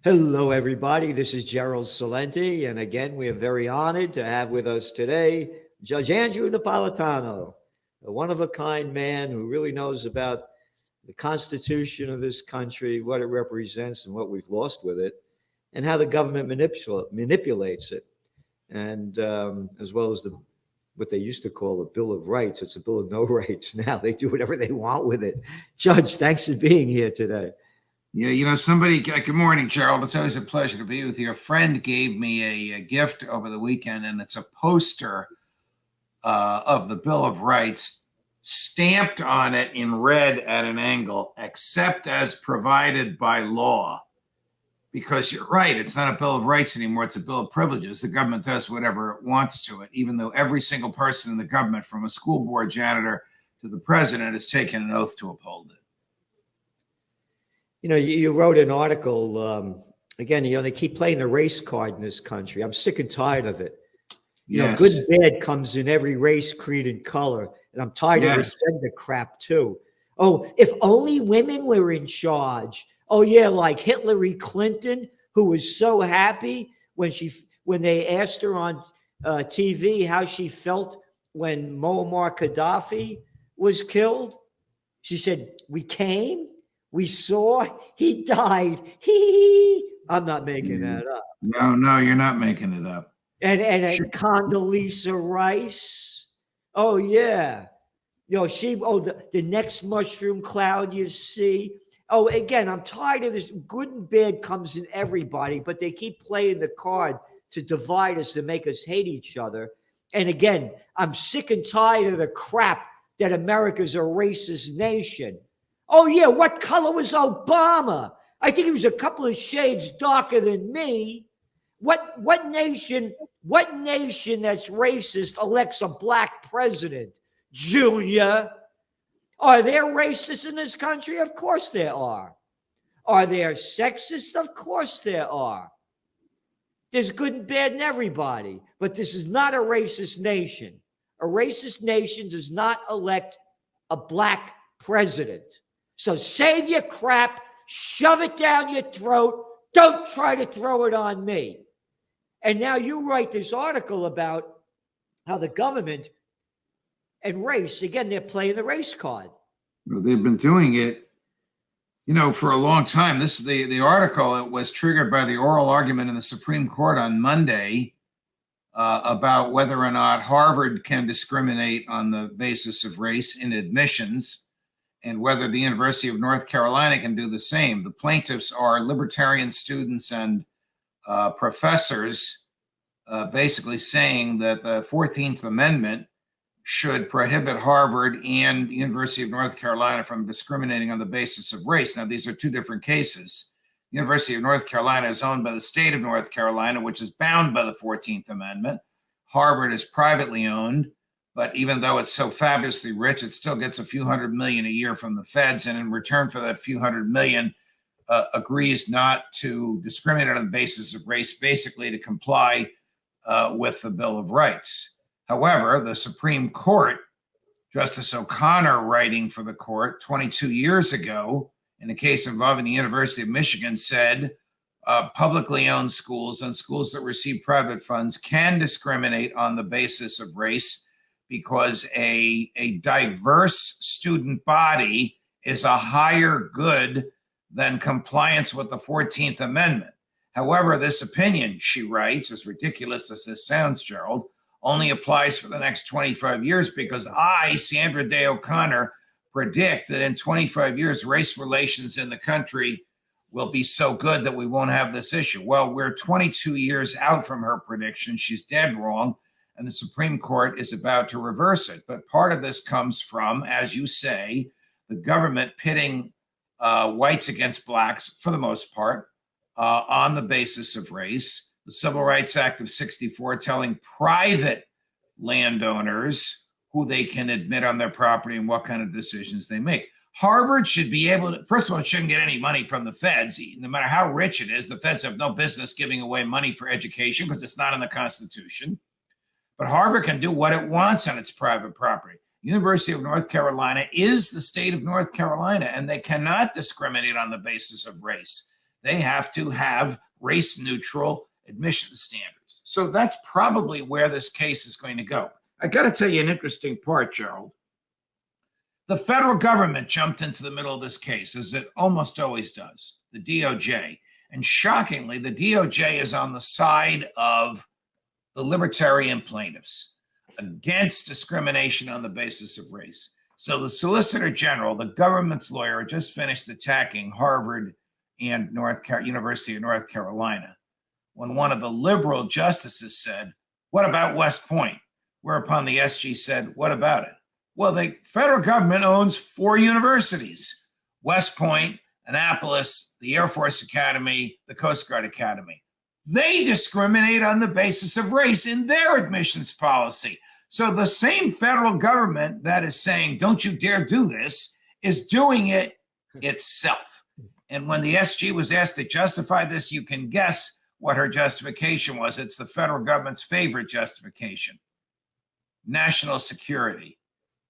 Hello, everybody. This is Gerald Celente. And again, we are very honored to have with us today Judge Andrew Napolitano, a one-of-a-kind man who really knows about the Constitution of this country, what it represents and what we've lost with it, and how the government manipulates it. And as well as what they used to call a Bill of Rights. It's a Bill of No Rights now. They do whatever they want with it. Judge, thanks for being here today. Yeah, good morning, Gerald. It's always a pleasure to be with you. A friend gave me a gift over the weekend, and it's a poster of the Bill of Rights, stamped on it in red at an angle, except as provided by law. Because you're right, it's not a Bill of Rights anymore, it's a Bill of Privileges. The government does whatever it wants to it, even though every single person in the government, from a school board janitor to the president, has taken an oath to uphold it. You know, you wrote an article, again, they keep playing the race card in this country. I'm sick and tired of it. Yes. Good and bad comes in every race, creed, and color. And I'm tired of this gender crap, too. Oh, if only women were in charge. Oh, yeah, like Hillary Clinton, who was so happy when they asked her on TV how she felt when Muammar Gaddafi was killed. She said, "We came. We saw, he died. I'm not making that up. No, you're not making it up. And sure. Condoleezza Rice. Oh, yeah. The next mushroom cloud you see. Oh, again, I'm tired of this. Good and bad comes in everybody, but they keep playing the card to divide us and make us hate each other. And again, I'm sick and tired of the crap that America's a racist nation. Oh, yeah, what color was Obama? I think he was a couple of shades darker than me. What nation that's racist elects a black president? Junior. Are there racists in this country? Of course there are. Are there sexist? Of course there are. There's good and bad in everybody. But this is not a racist nation. A racist nation does not elect a black president. So save your crap, shove it down your throat. Don't try to throw it on me. And now you write this article about how the government and race, again, they're playing the race card. Well, they've been doing it, for a long time. The article, it was triggered by the oral argument in the Supreme Court on Monday about whether or not Harvard can discriminate on the basis of race in admissions, and whether the University of North Carolina can do the same. The plaintiffs are libertarian students and professors, basically saying that the 14th Amendment should prohibit Harvard and the University of North Carolina from discriminating on the basis of race. Now, these are two different cases. The University of North Carolina is owned by the state of North Carolina, which is bound by the 14th Amendment. Harvard is privately owned. But even though it's so fabulously rich, it still gets a few $100 million a year from the feds. And in return for that few $100 million, agrees not to discriminate on the basis of race, basically to comply with the Bill of Rights. However, the Supreme Court, Justice O'Connor writing for the court 22 years ago, in a case involving the University of Michigan, said publicly owned schools and schools that receive private funds can discriminate on the basis of race, because a diverse student body is a higher good than compliance with the 14th Amendment. However, this opinion, she writes, as ridiculous as this sounds, Gerald, only applies for the next 25 years because I, Sandra Day O'Connor, predict that in 25 years, race relations in the country will be so good that we won't have this issue. Well, we're 22 years out from her prediction. She's dead wrong. And the Supreme Court is about to reverse it. But part of this comes from, as you say, the government pitting whites against blacks, for the most part, on the basis of race. The Civil Rights Act of 64 telling private landowners who they can admit on their property and what kind of decisions they make. Harvard should be able to, first of all, it shouldn't get any money from the feds. No matter how rich it is, the feds have no business giving away money for education because it's not in the Constitution. But Harvard can do what it wants on its private property. University of North Carolina is the state of North Carolina, and they cannot discriminate on the basis of race they have to have race-neutral admission standards. So that's probably where this case is going to go. I got to tell you an interesting part, Gerald. The federal government jumped into the middle of this case, as it almost always does, the DOJ. And shockingly, the DOJ is on the side of the libertarian plaintiffs against discrimination on the basis of race. So the Solicitor General, the government's lawyer, just finished attacking Harvard and University of North Carolina when one of the liberal justices said, "What about West Point?" Whereupon the SG said, "What about it?" Well, the federal government owns 4 universities: West Point, Annapolis, the Air Force Academy, the Coast Guard Academy. They discriminate on the basis of race in their admissions policy. So the same federal government that is saying, "Don't you dare do this," is doing it itself. And when the SG was asked to justify this, you can guess what her justification was. It's the federal government's favorite justification: national security.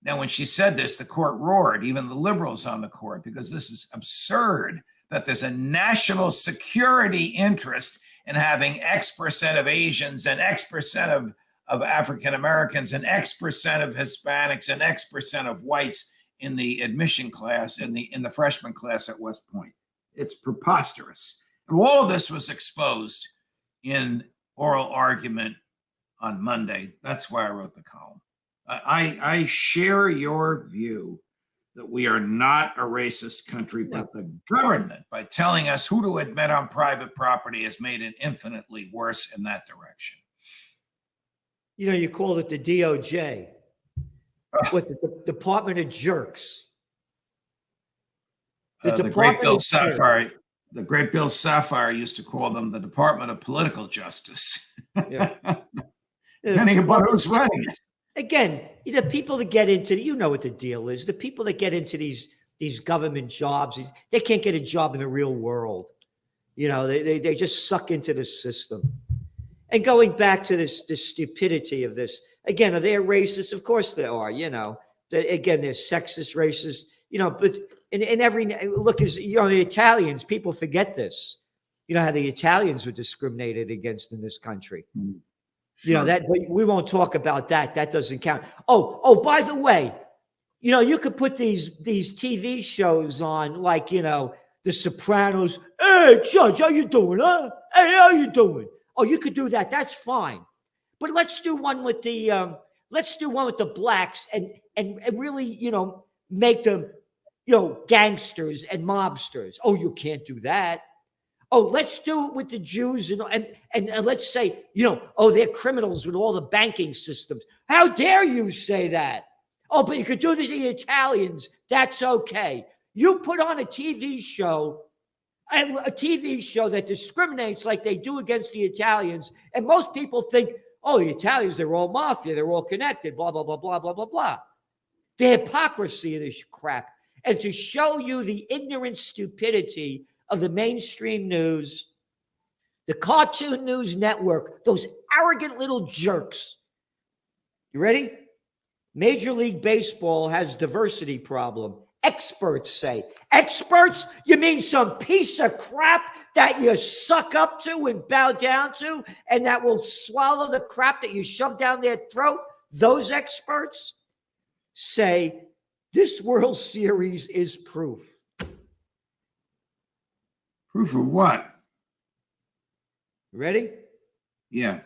Now, when she said this, the court roared, even the liberals on the court, because this is absurd that there's a national security interest in having X% of Asians and X% of African Americans and X% of Hispanics and X% of whites in the admission class, in the freshman class at West Point. It's preposterous. And all of this was exposed in oral argument on Monday. That's why I wrote the column. I share your view that we are not a racist country, but the government, by telling us who to admit on private property, has made it infinitely worse in that direction. You know, you called it the DOJ. What, the Department of Jerks? The great Bill Sapphire. The great Bill Sapphire used to call them the Department of Political Justice. Yeah. Depending upon who's running it. Again, the people that get into, you know what the deal is. The people that get into these government jobs, they can't get a job in the real world. You know, they just suck into the system. And going back to this stupidity of this, again, are they racist? Of course they are, you know. Again, they're sexist, racist, you know, but in every, look, you know, the Italians, people forget this. You know how the Italians were discriminated against in this country. Mm-hmm. Sure. You know, that we won't talk about that. That doesn't count. Oh, by the way, you know, you could put these TV shows on, like, you know, The Sopranos. Hey, Judge, how you doing, huh? Hey, how you doing? Oh, you could do that. That's fine. But let's do one with the blacks and really, you know, make them, you know, gangsters and mobsters. Oh, you can't do that. Oh, let's do it with the Jews and let's say, you know, oh, they're criminals with all the banking systems. How dare you say that? Oh, but you could do it to the Italians. That's okay. You put on a TV show that discriminates like they do against the Italians, and most people think, oh, the Italians, they're all mafia, they're all connected, blah, blah, blah, blah, blah, blah, blah. The hypocrisy of this crap. And to show you the ignorant stupidity of the mainstream news, the Cartoon News Network, those arrogant little jerks. You ready? Major League Baseball has diversity problem. Experts say. Experts? You mean some piece of crap that you suck up to and bow down to and that will swallow the crap that you shove down their throat? Those experts say this World Series is proof. Proof of what? Ready? Yeah.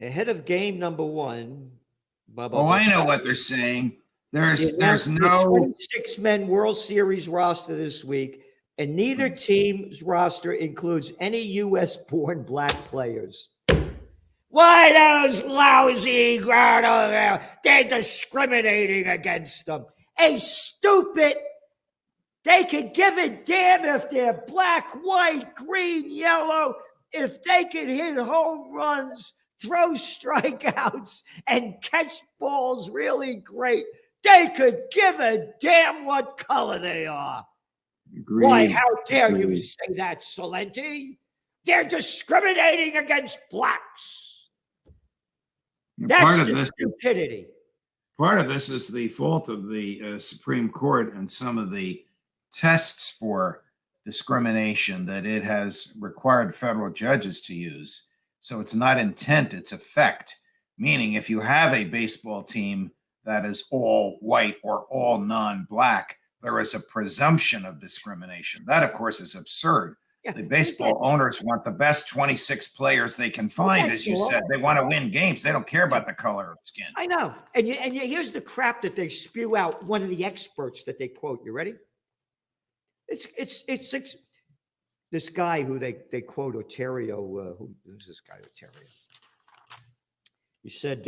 Ahead of game number 1. I know what they're saying. There's no 26-man World Series roster this week, and neither team's roster includes any U.S.-born black players. Why, those lousy, they're discriminating against them. Hey, stupid. They can give a damn if they're black, white, green, yellow, if they can hit home runs, throw strikeouts, and catch balls really great. They could give a damn what color they are. Agreed. Why, how dare you say that, Celente? They're discriminating against blacks. That's just stupidity. Part of this is the fault of the Supreme Court and some of the tests for discrimination that it has required federal judges to use. So it's not intent, it's effect. Meaning, if you have a baseball team that is all white or all non-black, there is a presumption of discrimination. That, of course, is absurd. Yeah, The baseball owners want the best 26 players they can find, as you said. They want to win games. They don't care about the color of skin. I know. And here's the crap that they spew out. One of the experts that they quote. You ready? It's this guy who they quote, Ontario. Who's this guy, Ontario? He said,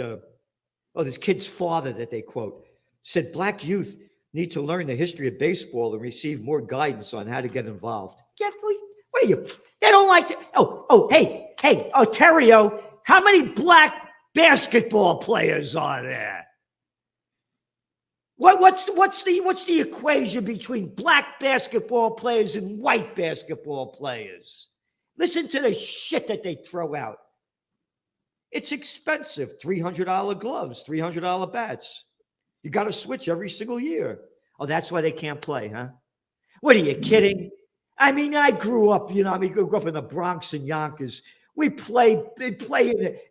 this kid's father that they quote said, black youth need to learn the history of baseball and receive more guidance on how to get involved. What are you? They don't like to. Hey, Ontario, how many black basketball players are there? What's the equation between black basketball players and white basketball players? Listen to the shit that they throw out. It's expensive. $300 gloves, $300 bats. You got to switch every single year. Oh, that's why they can't play, huh? What are you kidding? I mean, I grew up, grew up in the Bronx and Yonkers. They play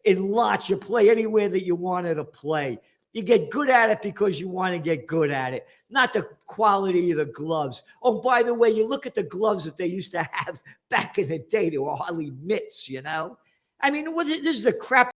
in lots. You play anywhere that you wanted to play. You get good at it because you want to get good at it, not the quality of the gloves. Oh, by the way, you look at the gloves that they used to have back in the day. They were hardly mitts, I mean, this is the crap